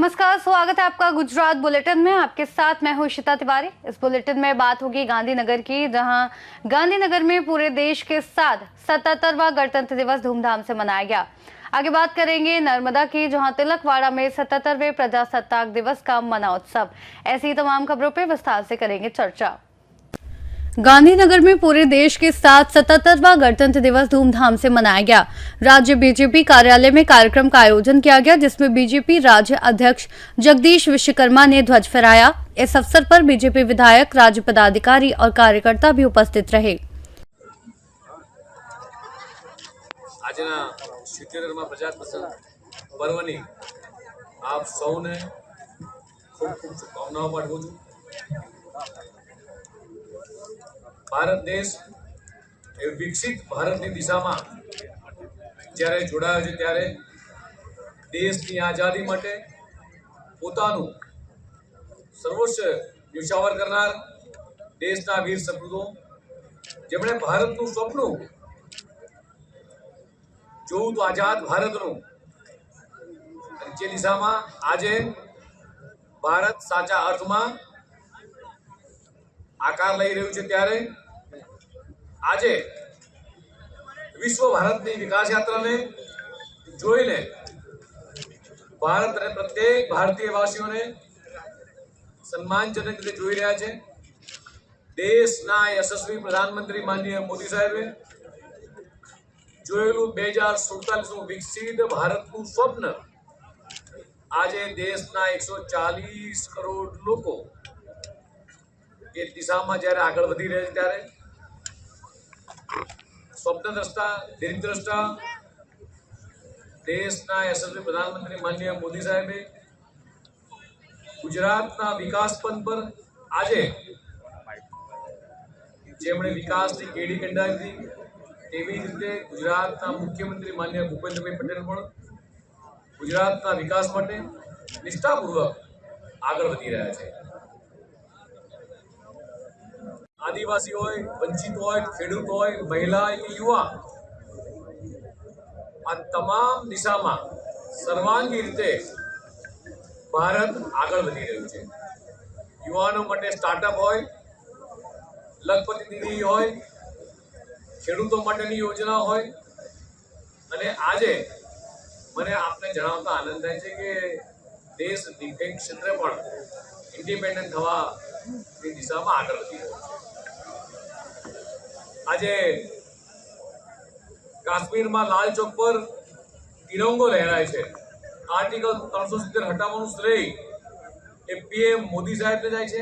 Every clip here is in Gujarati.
नमस्कार, स्वागत है आपका गुजरात बुलेटिन में। आपके साथ मैं हूं शिता तिवारी। इस बुलेटिन में बात होगी गांधीनगर की, जहां गांधीनगर में पूरे देश के साथ 77वां गणतंत्र दिवस धूमधाम से मनाया गया। आगे बात करेंगे नर्मदा की, जहां तिलकवाड़ा में 77वें प्रजासत्ताक दिवस का मना उत्सव। ऐसी तमाम खबरों पर विस्तार से करेंगे चर्चा। गांधीनगर में पूरे देश के साथ 77वां गणतंत्र दिवस धूमधाम से मनाया गया। राज्य बीजेपी कार्यालय में कार्यक्रम का आयोजन किया गया, जिसमें बीजेपी राज्य अध्यक्ष जगदीश विश्वकर्मा ने ध्वज फहराया। इस अवसर पर बीजेपी विधायक, राज्य पदाधिकारी और कार्यकर्ता भी उपस्थित रहे। આજના 77મા પ્રજાસત્તાક પર્વની આપ સૌને ખૂબ ખૂબ શુભકામનાઓ પાઠવું છું। ભારત દેશ એ વિકસિત ભારતની દિશામાં જ્યારે જોડાયો છે, ત્યારે દેશની આઝાદી માટે પોતાનું સર્વોચ્ચ ન્યોછાવર કરનાર દેશના વીર સપૂતો, જેમણે ભારતનું સ્વપ્ન જોવું તો આઝાદ ભારતનું, જે દિશામાં આજે ભારત સાચા અર્થમાં આકાર લઈ રહ્યું છે, ત્યારે આજે વિશ્વ ભારતની વિકાસ યાત્રાને જોઈને ભારત અને પ્રત્યેક ભારતીયવાસીઓને સન્માનજનક રીતે જોઈ રહ્યા છે। દેશના યશસ્વી પ્રધાનમંત્રી માનનીય મોદી સાહેબે જોયેલું 2047નું વિકસિત ભારતનું સ્વપ્ન આજે દેશના 140 કરોડ લોકો એ દિશામાં જ્યારે આગળ વધી રહ્યા છે, ત્યારે સ્વપ્નદ્રષ્ટા, દીર્ઘદ્રષ્ટા દેશના યશસ્વી પ્રધાનમંત્રી માનનીય મોદી સાહેબે ગુજરાતના વિકાસ પંથ પર આજે જેમણે વિકાસની કેડી કંડારી હતી, તેવી રીતે ગુજરાતના મુખ્યમંત્રી માનનીય ભૂપેન્દ્રભાઈ પટેલ પણ ગુજરાતના વિકાસ માટે નિષ્ઠાપૂર્વક આગળ વધી રહ્યા છે। આદિવાસી હોય, વંચિત હોય, ખેડૂત હોય, મહિલા કે યુવા, આ તમામ દિશામાં સર્વાંગી રીતે ભારત આગળ વધી રહ્યું છે। યુવાનો માટે સ્ટાર્ટઅપ હોય, લખપતિ દીદી હોય, ખેડૂતો માટેની યોજના હોય, અને આજે મને આપને જણાવતા આનંદ થાય છે કે દેશ ડિફેન્સ ક્ષેત્રે પણ ઇન્ડિપેન્ડન્ટ થવાની દિશામાં આગળ વધી રહ્યો છે। આજે કાશ્મીરમાં લાલ ચોક પર તિરંગો લહેરાય છે। આર્ટિકલ 370 હટાવવાનું શ્રેય એ પીએમ મોદી સાહેબને જાય છે।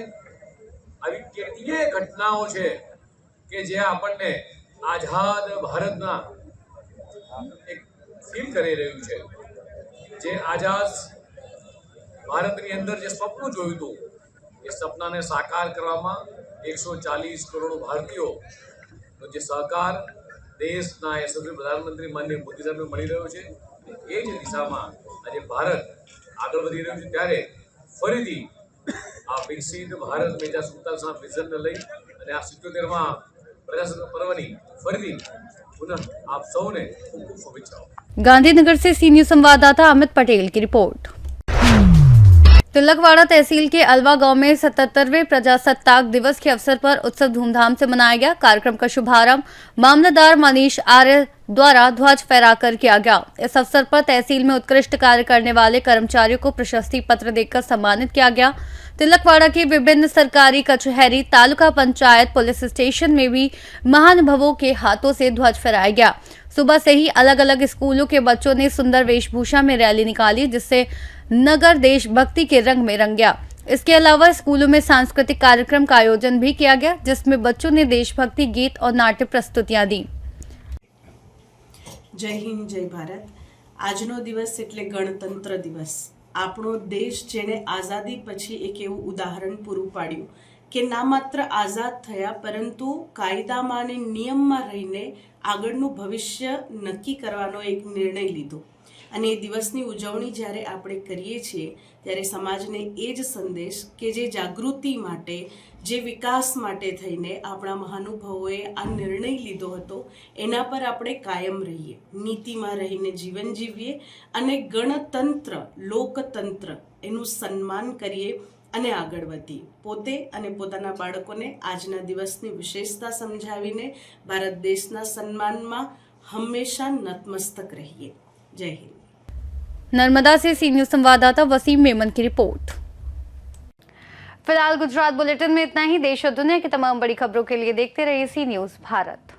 આવી કેટલીય ઘટનાઓ છે કે જે આપણને આઝાદ ભારતના એક ફીલ કરી રહ્યું છે। જે આઝાદ ભારતની અંદર જે સ્વપ્ન જોયું હતું, એ સપનાને સાકાર કરવામાં 140 કરોડ ભારતીયોનો જે સહકાર દેશના યશસ્વી પ્રધાનમંત્રી માનનીય મોદી સાહેબને મળી રહ્યો છે, એ જ દિશામાં આજે ભારત આગળ વધી રહ્યું છે। ત્યારે ફરીથી આ વિકસિત ભારત 2047ના વિઝનને લઈ અને આ 77મા प्रजासत्ताक पर्वनी फरीथी पुनः आप सौने खूब खूब शुभेच्छाओं। गांधीनगर से सी न्यूज संवाददाता अमित पटेल की रिपोर्ट। तिलकवाड़ा तहसील के अलवा गांव में 77वें प्रजासत्ताक दिवस के अवसर पर उत्सव धूमधाम से मनाया गया। कार्यक्रम का शुभारंभ मामलतदार मनीष आर्य द्वारा ध्वज फहराकर किया गया। इस अवसर पर तहसील में उत्कृष्ट कार्य करने वाले कर्मचारियों को प्रशस्ति पत्र देकर सम्मानित किया गया। तिलकवाड़ा की विभिन्न सरकारी कचहरी, तालुका पंचायत, पुलिस स्टेशन में भी महानुभावों के हाथों से ध्वज फहराया गया। सुबह से ही अलग अलग स्कूलों के बच्चों ने सुंदर वेशभूषा में रैली निकाली, जिससे नगर देशभक्ति के रंग में रंग गया। इसके अलावा स्कूलों में सांस्कृतिक कार्यक्रम का आयोजन भी किया गया, जिसमें बच्चों ने देशभक्ति गीत और नाट्य प्रस्तुतियां दी। जय हिंद, जय भारत। આજનો દિવસ એટલે ગણતંત્ર દિવસ। આપણો દેશ જેણે આઝાદી પછી એક એવું ઉદાહરણ પૂરું પાડ્યું કે ના માત્ર આઝાદ થયા, પરંતુ કાયદામાં અને નિયમમાં રહીને આગળનું ભવિષ્ય નક્કી કરવાનો એક નિર્ણય લીધો। અને એ દિવસની ઉજવણી જ્યારે આપણે કરીએ છીએ ત્યારે સમાજને એ જ સંદેશ કે જે જાગૃતિ માટે, જે વિકાસ માટે થઈને આપણા મહાનુભાવોએ આ નિર્ણય લીધો હતો એના પર આપણે કાયમ રહીએ, નીતિમાં રહીને જીવન જીવીએ અને ગણતંત્ર, લોકતંત્ર એનું સન્માન કરીએ અને આગળ વધીએ. પોતે અને પોતાના બાળકોને આજના દિવસની વિશેષતા સમજાવીને ભારત દેશના સન્માનમાં હંમેશા नतमस्तक रहिए. जय हिंद. नर्मदा से सी न्यूज संवाददाता वसीम मेमन की रिपोर्ट। फिलहाल गुजरात बुलेटिन में इतना ही। देश और दुनिया की तमाम बड़ी खबरों के लिए देखते रहिए सी न्यूज भारत।